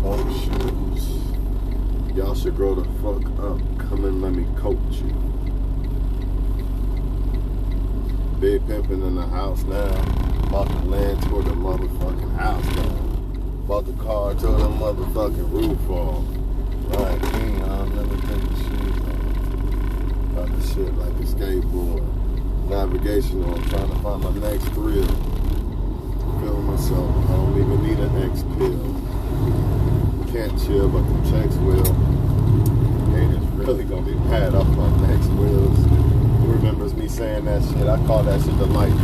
Punk shoes. Y'all should grow the fuck up. Come and let me coach you. Big pimpin' in the house now. About to land toward the motherfucking house now. Bought the car till the motherfucking roof off. Right, king, let me take the shoes off. Got the shit like a skateboard. Navigational, I'm trying to find my next thrill. Feeling myself, I don't even need an X pill. Can't chill, but the checks will. Haters really gonna be mad off my next wheels. Who remembers me saying that shit? I call that shit the light.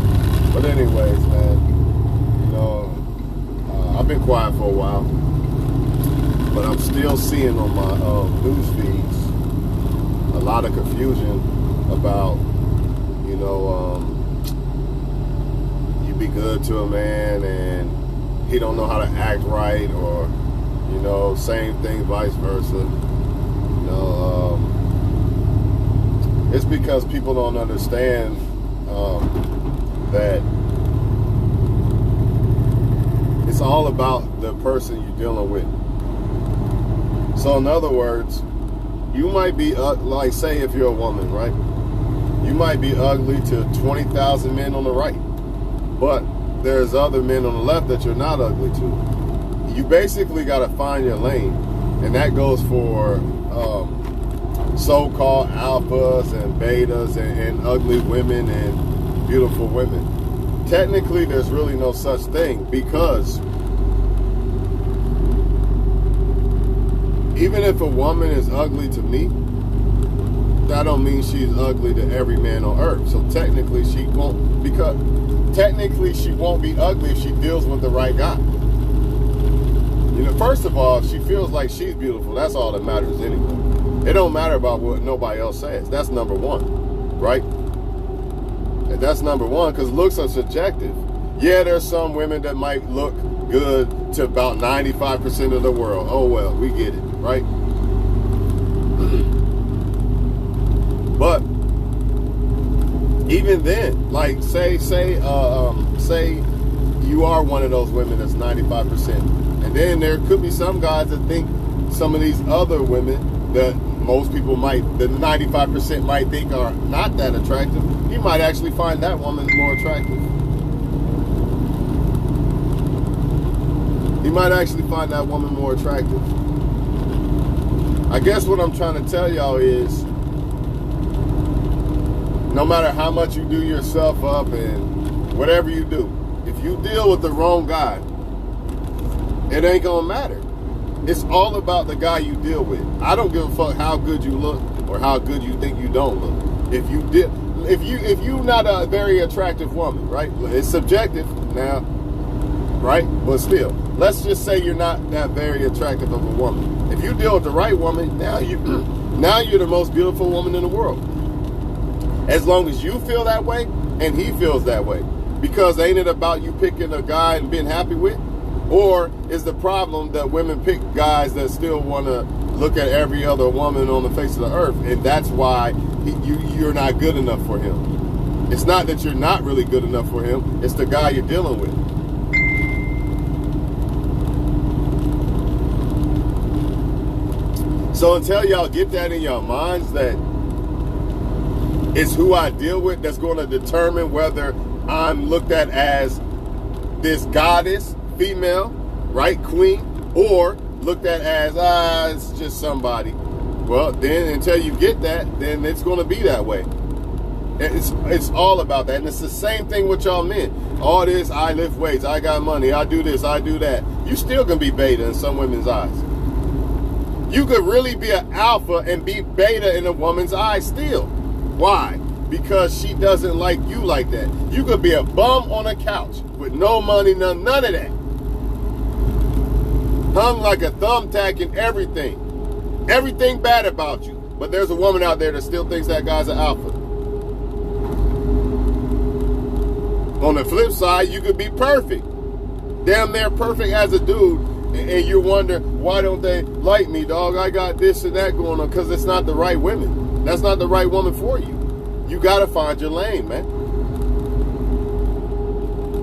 But anyways, man, you know, I've been quiet for a while, but I'm still seeing on my news feeds a lot of confusion about, you know, you be good to a man and he don't know how to act right, or, you know, same thing, vice versa. You know, it's because people don't understand that it's all about the person you're dealing with. So in other words, you might be, like, say if you're a woman, right? You might be ugly to 20,000 men on the right, but there's other men on the left that you're not ugly to. You basically got to find your lane, and that goes for so-called alphas and betas and ugly women and beautiful women. Technically, there's really no such thing, because even if a woman is ugly to me, that don't mean she's ugly to every man on earth. So technically she won't be ugly if she deals with the right guy. You know, first of all, she feels like she's beautiful. That's all that matters anyway. It don't matter about what nobody else says. That's number one, right? And that's number one, because looks are subjective. Yeah, there's some women that might look good to about 95% of the world. Oh well, we get it, right? But even then, like say you are one of those women that's 95%, and then there could be some guys that think some of these other women that most people the 95% might think are not that attractive. You might actually find that woman more attractive. You might actually find that woman more attractive. I guess what I'm trying to tell y'all is, no matter how much you do yourself up and whatever you do, if you deal with the wrong guy, it ain't gonna matter. It's all about the guy you deal with. I don't give a fuck how good you look or how good you think you don't look. If you're not a very attractive woman, right? It's subjective now, right? But still, let's just say you're not that very attractive of a woman. If you deal with the right woman, now you're the most beautiful woman in the world. As long as you feel that way and he feels that way. Because ain't it about you picking a guy and being happy with? Or is the problem that women pick guys that still want to look at every other woman on the face of the earth, and that's why you're not good enough for him? It's not that you're not really good enough for him. It's the guy you're dealing with. So until y'all get that in your minds, that it's who I deal with that's going to determine whether I'm looked at as this goddess, female, right, queen, or looked at as, it's just somebody. Well, then until you get that, then it's going to be that way. It's all about that. And it's the same thing with y'all men. All this, I lift weights, I got money, I do this, I do that. You still can be beta in some women's eyes. You could really be an alpha and be beta in a woman's eyes still. Why? Because she doesn't like you like that. You could be a bum on a couch with no money, none of that. Hung like a thumbtack and everything. Everything bad about you. But there's a woman out there that still thinks that guy's an alpha. On the flip side, you could be perfect. Damn near perfect as a dude. And you wonder, why don't they like me, dog? I got this and that going on. Because it's not the right women. That's not the right woman for you. You got to find your lane, man.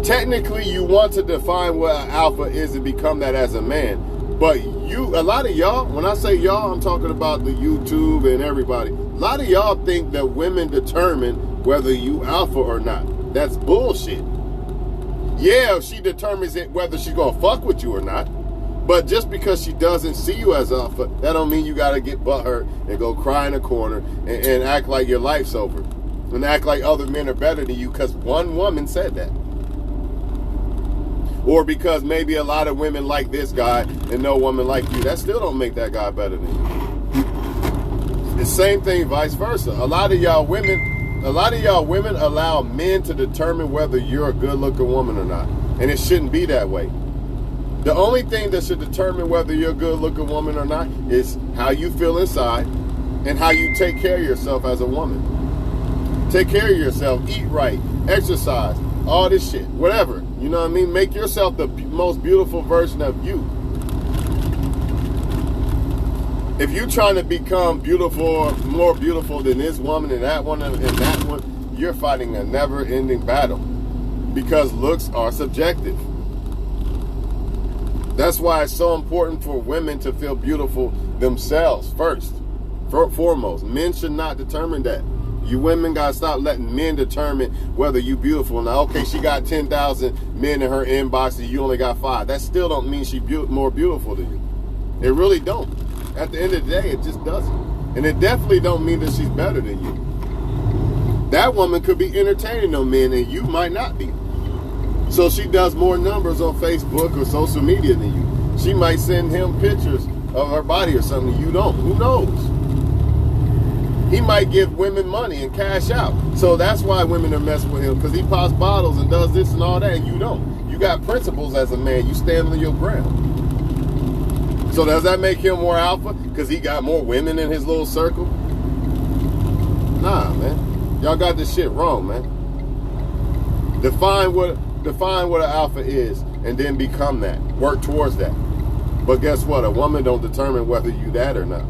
Technically, you want to define what an alpha is and become that as a man. But a lot of y'all, when I say y'all, I'm talking about the YouTube and everybody. A lot of y'all think that women determine whether you alpha or not. That's bullshit. Yeah, she determines it whether she's gonna fuck with you or not. But just because she doesn't see you as alpha, that don't mean you gotta get butthurt and go cry in a corner and act like your life's over. And act like other men are better than you because one woman said that. Or because maybe a lot of women like this guy and no woman like you. That still don't make that guy better than you. The same thing vice versa. A lot of y'all women allow men to determine whether you're a good-looking woman or not. And it shouldn't be that way. The only thing that should determine whether you're a good-looking woman or not is how you feel inside and how you take care of yourself as a woman. Take care of yourself, eat right, exercise, all this shit, whatever. You know what I mean? Make yourself the most beautiful version of you. If you're trying to become beautiful, more beautiful than this woman and that one and that one, you're fighting a never-ending battle because looks are subjective. That's why it's so important for women to feel beautiful themselves first, foremost. Men should not determine that. You women gotta stop letting men determine whether you beautiful. Now, okay, she got 10,000 men in her inbox and you only got 5. That still don't mean she's more beautiful than you. It really don't. At the end of the day, it just doesn't. And it definitely don't mean that she's better than you. That woman could be entertaining them men and you might not be. So she does more numbers on Facebook or social media than you. She might send him pictures of her body or something you don't. Who knows? He might give women money and cash out. So that's why women are messing with him, because he pops bottles and does this and all that, and you don't. You got principles as a man. You stand on your ground. So does that make him more alpha because he got more women in his little circle? Nah, man. Y'all got this shit wrong, man. Define what an alpha is and then become that. Work towards that. But guess what? A woman don't determine whether you that or not.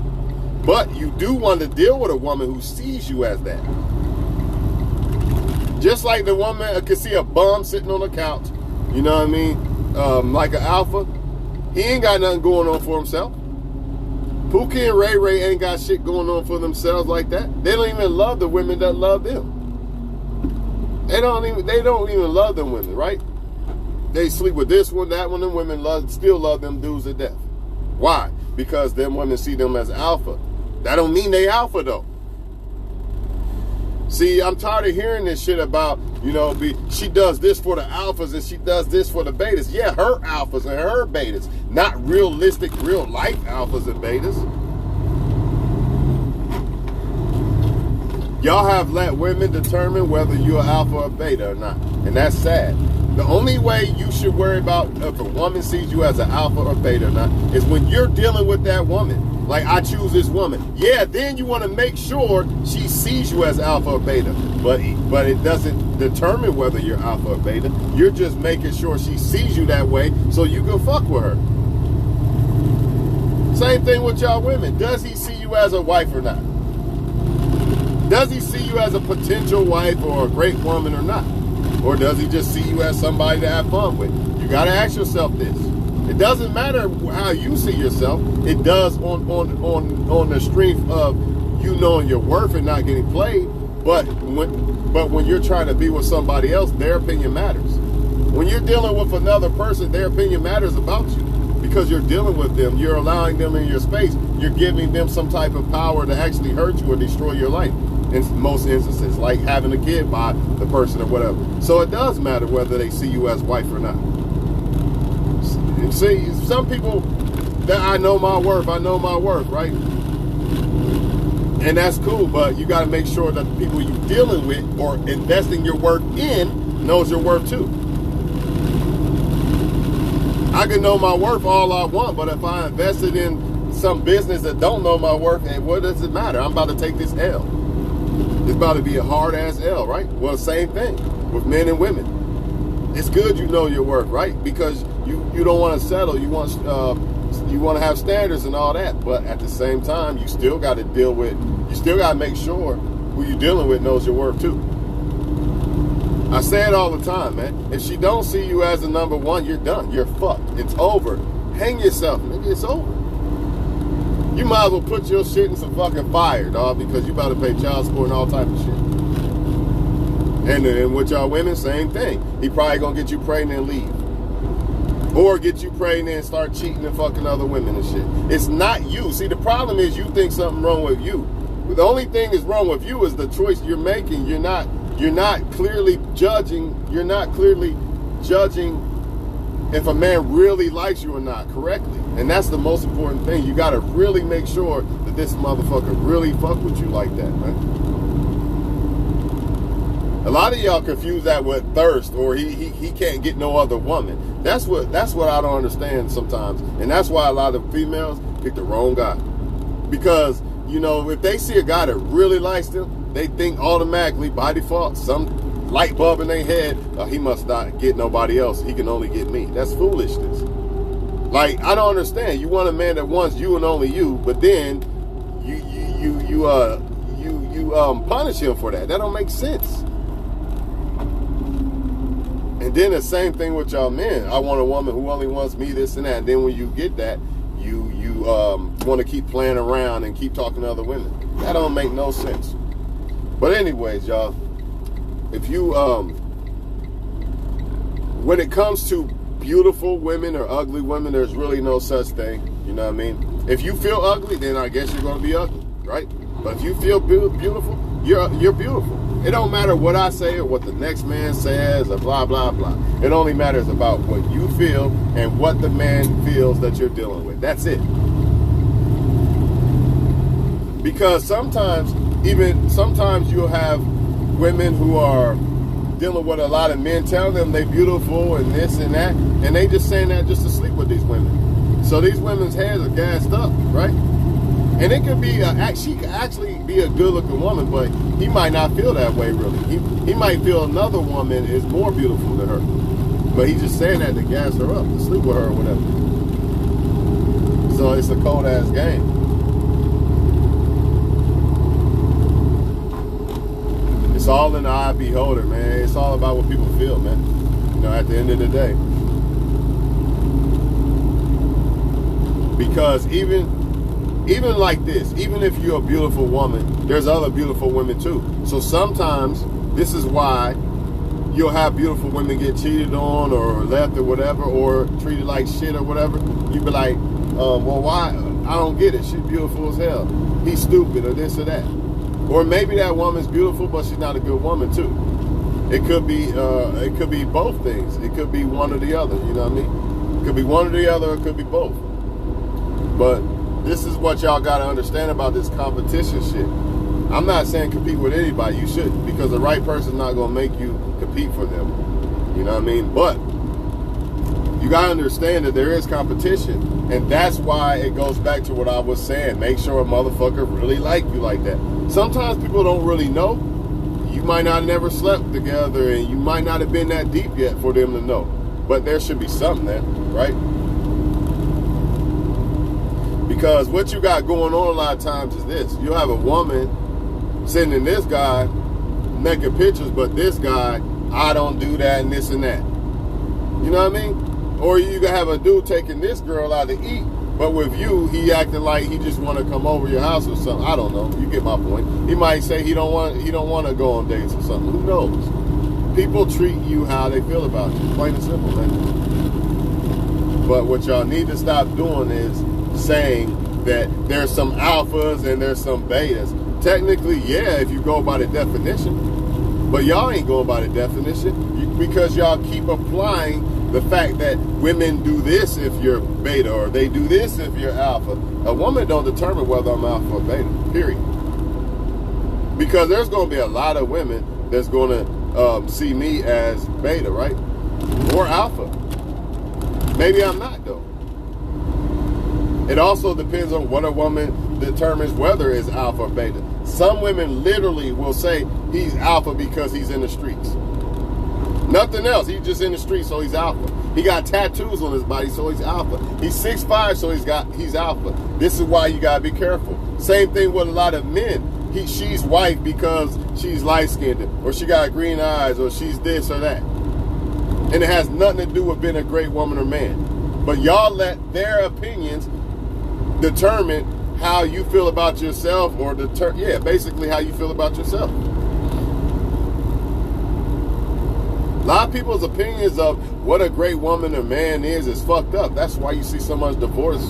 But you do want to deal with a woman who sees you as that. Just like the woman could see a bum sitting on the couch, you know what I mean? Like an alpha, he ain't got nothing going on for himself. Pookie and Ray Ray ain't got shit going on for themselves like that. They don't even love the women that love them. They don't even love them women, right? They sleep with this one, that one, and women still love them dudes to death. Why? Because them women see them as alpha. That don't mean they alpha though. See, I'm tired of hearing this shit about, she does this for the alphas and she does this for the betas. Yeah, her alphas and her betas. Not realistic, real life alphas and betas. Y'all have let women determine whether you're alpha or beta or not. And that's sad. The only way you should worry about if a woman sees you as an alpha or beta or not is when you're dealing with that woman. Like, I choose this woman. Yeah, then you want to make sure she sees you as alpha or beta. But it doesn't determine whether you're alpha or beta. You're just making sure she sees you that way so you can fuck with her. Same thing with y'all women. Does he see you as a wife or not? Does he see you as a potential wife or a great woman or not? Or does he just see you as somebody to have fun with? You got to ask yourself this. It doesn't matter how you see yourself. It does on the strength of you knowing your worth and not getting played. But when you're trying to be with somebody else, their opinion matters. When you're dealing with another person, their opinion matters about you. Because you're dealing with them, you're allowing them in your space. You're giving them some type of power to actually hurt you or destroy your life. In most instances, like having a kid by the person or whatever. So it does matter whether they see you as wife or not. See, some people that I know my worth, right? And that's cool, but you got to make sure that the people you're dealing with or investing your worth in knows your worth too. I can know my worth all I want, but if I invested in some business that don't know my worth, and what does it matter? I'm about to take this L. It's about to be a hard-ass L, right? Well, same thing with men and women. It's good you know your worth, right? Because you don't want to settle. You want to have standards and all that. But at the same time, you still got to make sure who you're dealing with knows your worth too. I say it all the time, man. If she don't see you as a number one, you're done. You're fucked. It's over. hang yourself, nigga. It's over. You might as well put your shit in some fucking fire, dog, because you about to pay child support and all type of shit. And with y'all women, same thing. He probably gonna get you pregnant and leave. Or get you pregnant and start cheating and fucking other women and shit. It's not you. See, the problem is you think something wrong with you. The only thing is wrong with you is the choice you're making. You're not clearly judging. You're not clearly judging if a man really likes you or not correctly. And that's the most important thing. You got to really make sure that this motherfucker really fuck with you like that, man. A lot of y'all confuse that with thirst, or he can't get no other woman. That's what I don't understand sometimes. And that's why a lot of females pick the wrong guy. Because, you know, if they see a guy that really likes them, they think automatically, by default, some light bulb in their head, he must not get nobody else. He can only get me. That's foolishness. Like, I don't understand. You want a man that wants you and only you, but then you punish him for that. That don't make sense. And then the same thing with y'all men. I want a woman who only wants me, this and that. And then when you get that, you want to keep playing around and keep talking to other women. That don't make no sense. But anyways, y'all, if you when it comes to beautiful women or ugly women, there's really no such thing. You know what I mean? If you feel ugly, then I guess you're going to be ugly, right? But if you feel beautiful, you're beautiful. It don't matter what I say or what the next man says or blah, blah, blah. It only matters about what you feel and what the man feels that you're dealing with. That's it. Because sometimes you'll have women who are dealing with a lot of men telling them they beautiful and this and that, and they just saying that just to sleep with these women. So these women's heads are gassed up, right? And it could be she could actually be a good-looking woman, but he might not feel that way really. He might feel another woman is more beautiful than her, but he's just saying that to gas her up, to sleep with her or whatever. So it's a cold-ass game. It's all in the eye of the beholder, man. It's all about what people feel, man. You know, at the end of the day. Because even like this, even if you're a beautiful woman, there's other beautiful women too. So sometimes this is why you'll have beautiful women get cheated on or left or whatever, or treated like shit or whatever. You be like, well, why? I don't get it. She's beautiful as hell. He's stupid or this or that. Or maybe that woman's beautiful, but she's not a good woman too. It could be both things. It could be one or the other. You know what I mean? It could be one or the other. It could be both. But this is what y'all got to understand about this competition shit. I'm not saying compete with anybody. You shouldn't, because the right person's not gonna make you compete for them. You know what I mean? But you gotta understand that there is competition, and that's why it goes back to what I was saying. Make sure a motherfucker really like you like that. Sometimes people don't really know. You might not have never slept together, and you might not have been that deep yet for them to know. But there should be something there, right? Because what you got going on a lot of times is this. You'll have a woman sending this guy naked pictures, but this guy, I don't do that and this and that. You know what I mean? Or you can have a dude taking this girl out to eat, but with you, he acting like he just want to come over your house or something. I don't know. You get my point. He might say he don't want to go on dates or something. Who knows? People treat you how they feel about you. Plain and simple, man. But what y'all need to stop doing is saying that there's some alphas and there's some betas. Technically, yeah, if you go by the definition. But y'all ain't going by the definition because y'all keep applying the fact that women do this if you're beta, or they do this if you're alpha. A woman don't determine whether I'm alpha or beta, period. Because there's going to be a lot of women that's going to see me as beta, right? Or alpha. Maybe I'm not, though. It also depends on what a woman determines whether it's alpha or beta. Some women literally will say he's alpha because he's in the streets. Nothing else. He's just in the streets, so he's alpha. He got tattoos on his body, so he's alpha. He's 6'5", so he's alpha. This is why you gotta be careful. Same thing with a lot of men. She's white because she's light-skinned, or she got green eyes, or she's this or that. And it has nothing to do with being a great woman or man. But y'all let their opinions determine how you feel about yourself, or basically how you feel about yourself. A lot of people's opinions of what a great woman or man is fucked up. That's why you see so much divorce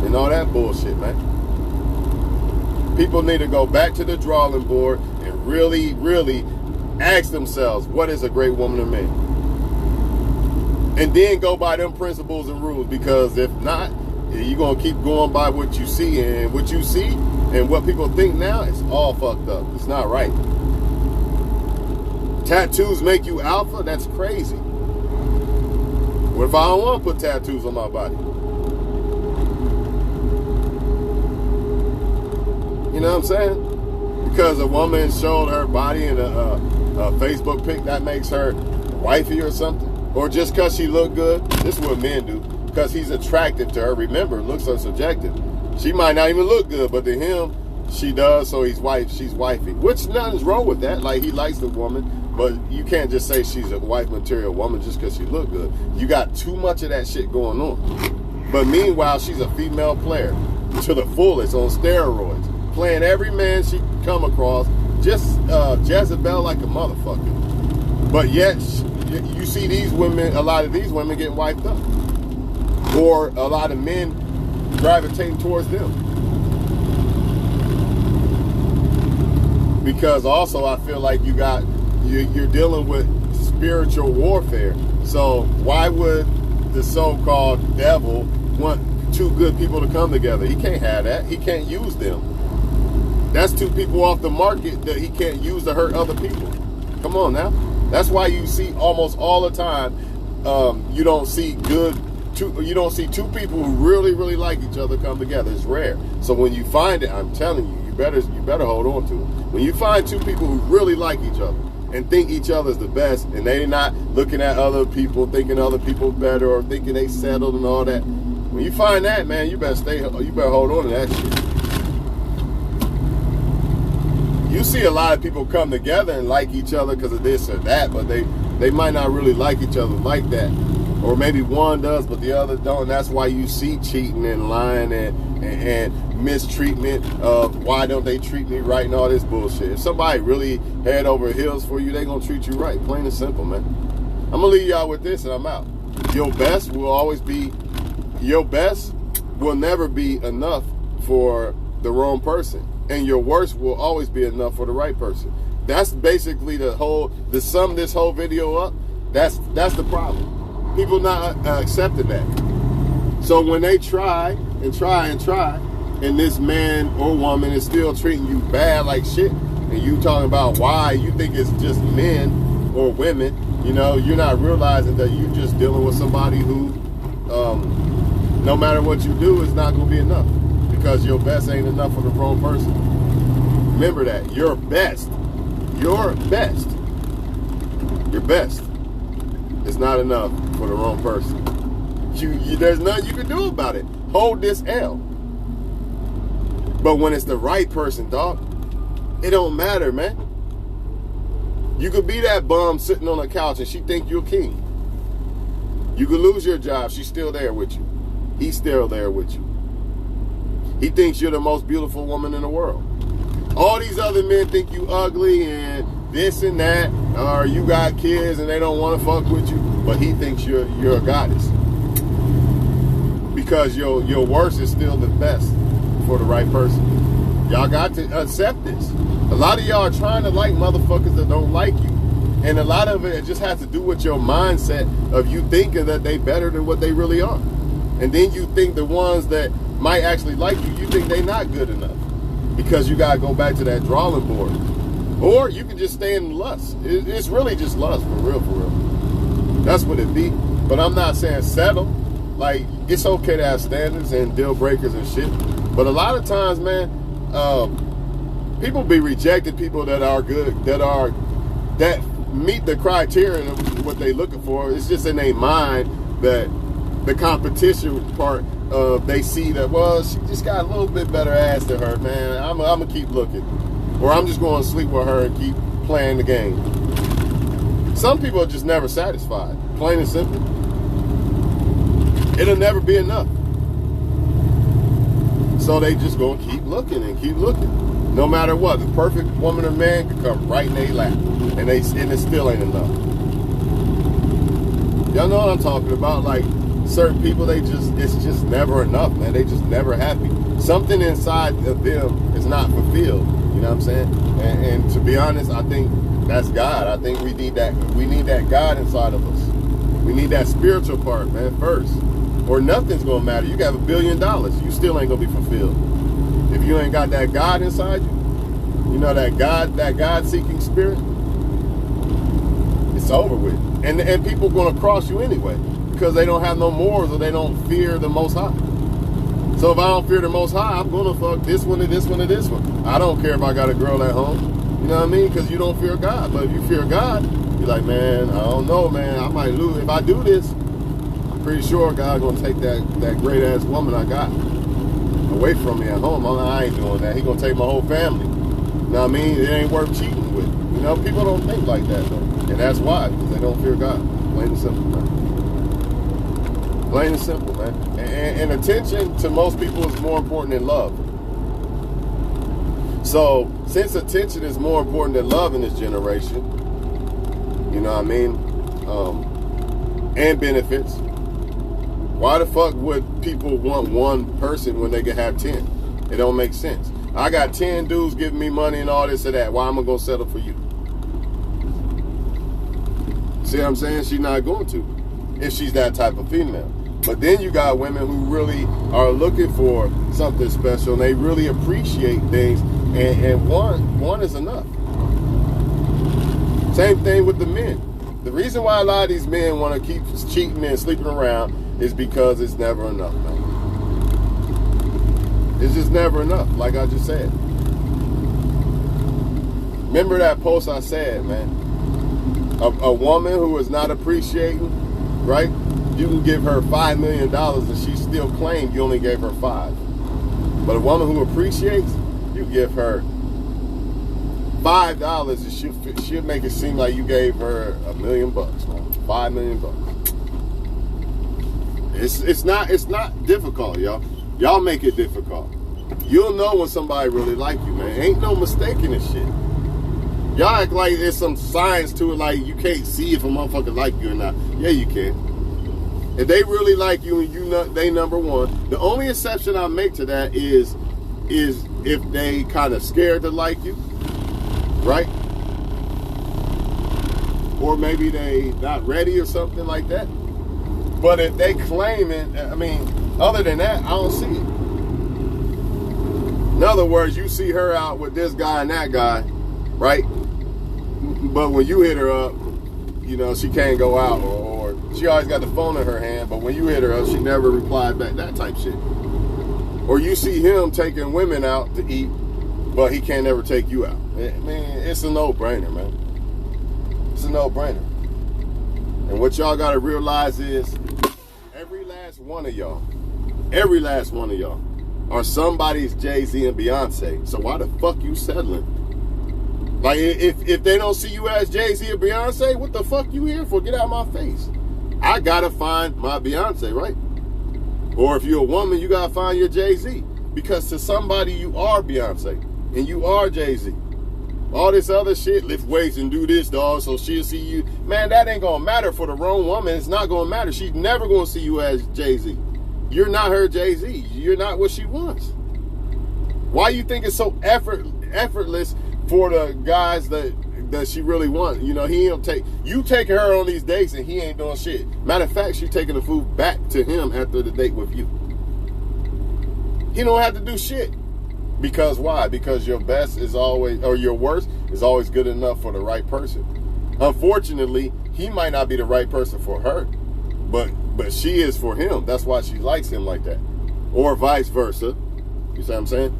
and all that bullshit, man. People need to go back to the drawing board and really, really ask themselves, what is a great woman or man? And then go by them principles and rules, because if not, you're going to keep going by what you see, and what you see and what people think now, it's all fucked up. It's not right. Tattoos make you alpha? That's crazy. What if I don't want to put tattoos on my body? You know what I'm saying? Because a woman showed her body in a Facebook pic, that makes her wifey or something? Or just because she looked good? This is what men do. Because he's attracted to her. Remember, looks are subjective. She might not even look good, but to him, she does, so she's wifey. Which nothing's wrong with that. Like, he likes the woman, but you can't just say she's a wife material woman just because she look good. You got too much of that shit going on. But meanwhile, she's a female player to the fullest on steroids, playing every man she come across, just Jezebel like a motherfucker. But yet, you see these women, a lot of these women getting wiped up. Or a lot of men gravitating towards them. Because also I feel like you're dealing with spiritual warfare. So why would the so-called devil want two good people to come together? He can't have that. He can't use them. That's two people off the market that he can't use to hurt other people. Come on now. That's why you see almost all the time, you don't see two people who really, really like each other come together. It's rare. So when you find it, I'm telling you, you better hold on to it. When you find two people who really like each other and think each other's the best, and they're not looking at other people, thinking other people better, or thinking they settled and all that. When you find that, man, you better hold on to that shit. You see a lot of people come together and like each other because of this or that, but they might not really like each other like that. Or maybe one does, but the other don't. And that's why you see cheating and lying and mistreatment of why don't they treat me right and all this bullshit. If somebody really head over heels for you, they gonna treat you right. Plain and simple, man. I'm gonna leave y'all with this and I'm out. Your best will never be enough for the wrong person. And your worst will always be enough for the right person. That's basically to sum this whole video up. That's the problem. People not accepting that. So when they try, and this man or woman is still treating you bad like shit, and you talking about why you think it's just men or women, you're not realizing that you're just dealing with somebody who, no matter what you do, is not going to be enough. Because your best ain't enough for the wrong person. Remember that. Your best is not enough for the wrong person. There's nothing you can do about it. Hold this L. But when it's the right person, dog, it don't matter, man. You could be that bum sitting on a couch and she think you're king. You could lose your job. She's still there with you. He's still there with you. He thinks you're the most beautiful woman in the world. All these other men think you ugly and this and that, or you got kids and they don't want to fuck with you, but he thinks you're a goddess. Because your worst is still the best for the right person. Y'all got to accept this. A lot of y'all are trying to like motherfuckers that don't like you. And a lot of it just has to do with your mindset of you thinking that they better than what they really are. And then you think the ones that might actually like you think they not good enough. Because you got to go back to that drawing board. Or you can just stay in lust. It's really just lust, for real. That's what it be. But I'm not saying settle. Like, it's okay to have standards and deal breakers and shit. But a lot of times, man, people be rejecting people that are good, that meet the criteria of what they looking for. It's just in their mind that the competition part they see that, well, she just got a little bit better ass than her, man. I'm gonna keep looking. Or I'm just going to sleep with her and keep playing the game. Some people are just never satisfied. Plain and simple. It'll never be enough. So they just gonna keep looking and keep looking. No matter what, the perfect woman or man could come right in their lap, and it still ain't enough. Y'all know what I'm talking about? Like certain people, it's just never enough, man. They just never happy. Something inside of them is not fulfilled. You know what I'm saying? And to be honest, I think that's God. I think we need that. We need that God inside of us. We need that spiritual part, man, first. Or nothing's gonna matter. You got $1 billion, you still ain't gonna be fulfilled. If you ain't got that God inside you, you know, that God-seeking spirit, it's over with. And people gonna cross you anyway, because they don't have no morals or they don't fear the Most High. So if I don't fear the Most High, I'm gonna fuck this one and this one and this one. I don't care if I got a girl at home. You know what I mean? Because you don't fear God. But if you fear God, you're like, man, I don't know, man. I might lose. If I do this, I'm pretty sure God's gonna take that great ass woman I got away from me at home. I ain't doing that. He gonna take my whole family. You know what I mean? It ain't worth cheating with. You know, people don't think like that though. And that's why, because they don't fear God. Plain and simple, man. Plain and simple, man. And attention to most people is more important than love. So, since attention is more important than love in this generation, you know what I mean, and benefits, why the fuck would people want one person when they can have 10? It don't make sense. I got 10 dudes giving me money and all this and that. Why am I going to settle for you? See what I'm saying? She's not going to, if she's that type of female. But then you got women who really are looking for something special, and they really appreciate things, and one is enough. Same thing with the men. The reason why a lot of these men want to keep cheating and sleeping around is because it's never enough, man. It's just never enough, like I just said. Remember that post I said, man? A woman who is not appreciating, right? You can give her $5 million and she still claims you only gave her $5. But a woman who appreciates, you give her $5 and she'll make it seem like you gave her $1 million, man. $5 million. It's not difficult, y'all. Y'all make it difficult. You'll know when somebody really like you, man. Ain't no mistaking this shit. Y'all act like there's some science to it, like you can't see if a motherfucker like you or not. Yeah, you can. If they really like you and you know they number one, the only exception I make to that is if they kind of scared to like you, right? Or maybe they not ready or something like that. But if they claim it, I mean, other than that, I don't see it. In other words, you see her out with this guy and that guy, right? But when you hit her up, you know, she can't go out, or she always got the phone in her hand, but when you hit her up, she never replied back, that type shit. Or you see him taking women out to eat, but he can't ever take you out. Man, it's a no-brainer, man. It's a no-brainer. And what y'all got to realize is every last one of y'all are somebody's Jay-Z and Beyonce. So why the fuck you settling? Like, if they don't see you as Jay-Z or Beyonce, what the fuck you here for? Get out of my face. I gotta find my Beyonce, right? Or if you're a woman, you gotta find your Jay-Z. Because to somebody, you are Beyonce. And you are Jay-Z. All this other shit, lift weights and do this, dog, so she'll see you. Man, that ain't gonna matter for the wrong woman. It's not gonna matter. She's never gonna see you as Jay-Z. You're not her Jay-Z. You're not what she wants. Why you think it's so effortless for the guys that she really wants? You know, you taking her on these dates and he ain't doing shit. Matter of fact, she's taking the food back to him after the date with you. He don't have to do shit. Because why? Because your best is always, or your worst is always good enough for the right person. Unfortunately, he might not be the right person for her, but she is for him. That's why she likes him like that. Or vice versa. You see what I'm saying?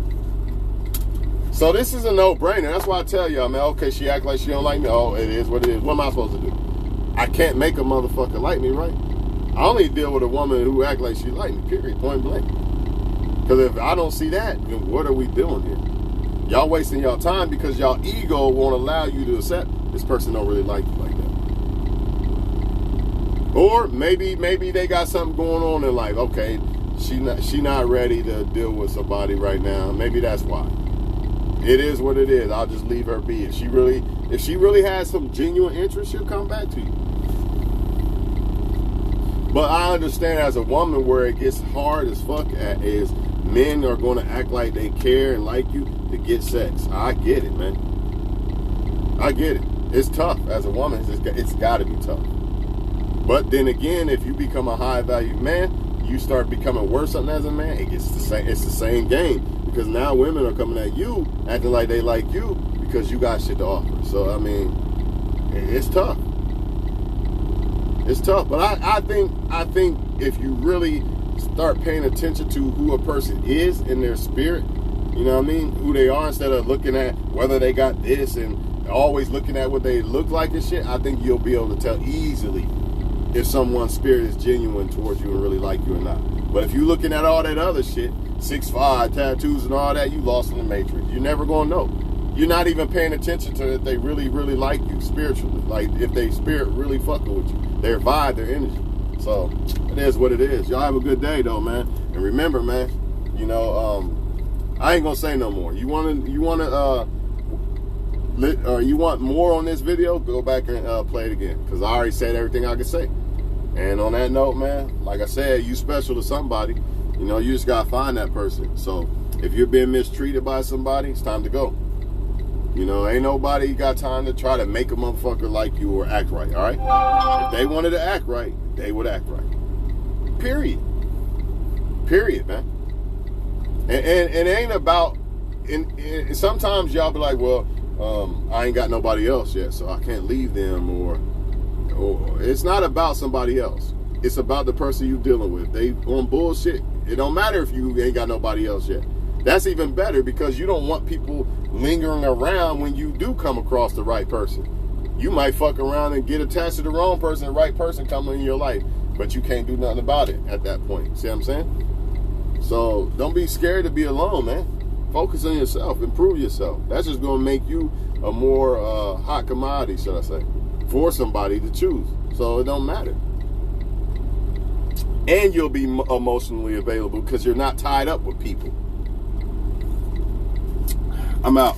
So this is a no-brainer. That's why I tell y'all, man, okay, she act like she don't like me. Oh, it is what it is. What am I supposed to do? I can't make a motherfucker like me, right? I only deal with a woman who act like she like me, period, point blank. Because if I don't see that, then what are we doing here? Y'all wasting y'all time because y'all ego won't allow you to accept this person don't really like you like that. Or maybe they got something going on in life. Okay, she not ready to deal with somebody right now. Maybe that's why. It is what it is. I'll just leave her be. If she really has some genuine interest, she'll come back to you. But I understand as a woman where it gets hard as fuck is men are going to act like they care and like you to get sex. I get it, man. I get it. It's tough as a woman. It's got to be tough. But then again, if you become a high value man, you start becoming worse something as a man. It's the same game, because now women are coming at you acting like they like you because you got shit to offer. So I mean, it's tough. It's tough. But I think if you really start paying attention to who a person is in their spirit, you know what I mean, who they are, instead of looking at whether they got this and always looking at what they look like and shit, I think you'll be able to tell easily if someone's spirit is genuine towards you and really like you or not. But if you're looking at all that other shit, 6'5", tattoos and all that, you lost in the matrix. You're never gonna know. You're not even paying attention to if they really, really like you spiritually. Like if they spirit really fucking with you, their vibe, their energy. So it is what it is. Y'all have a good day though, man. And remember, man, you know, I ain't gonna say no more. You want more on this video? Go back and play it again, because I already said everything I could say. And on that note, man, like I said, you special to somebody. You know, you just gotta find that person. So if you're being mistreated by somebody, it's time to go. You know, ain't nobody got time to try to make a motherfucker like you or act right, all right? If they wanted to act right, they would act right. Period. Period, man. And it ain't about, and sometimes y'all be like, well, I ain't got nobody else yet, so I can't leave them, or it's not about somebody else. It's about the person you dealing with. They on bullshit. It don't matter if you ain't got nobody else yet. That's even better, because you don't want people lingering around when you do come across the right person. You might fuck around and get attached to the wrong person, the right person coming in your life, but you can't do nothing about it at that point. See what I'm saying? So don't be scared to be alone, man. Focus on yourself. Improve yourself. That's just going to make you a more hot commodity, should I say, for somebody to choose. So it don't matter. And you'll be emotionally available because you're not tied up with people. I'm out.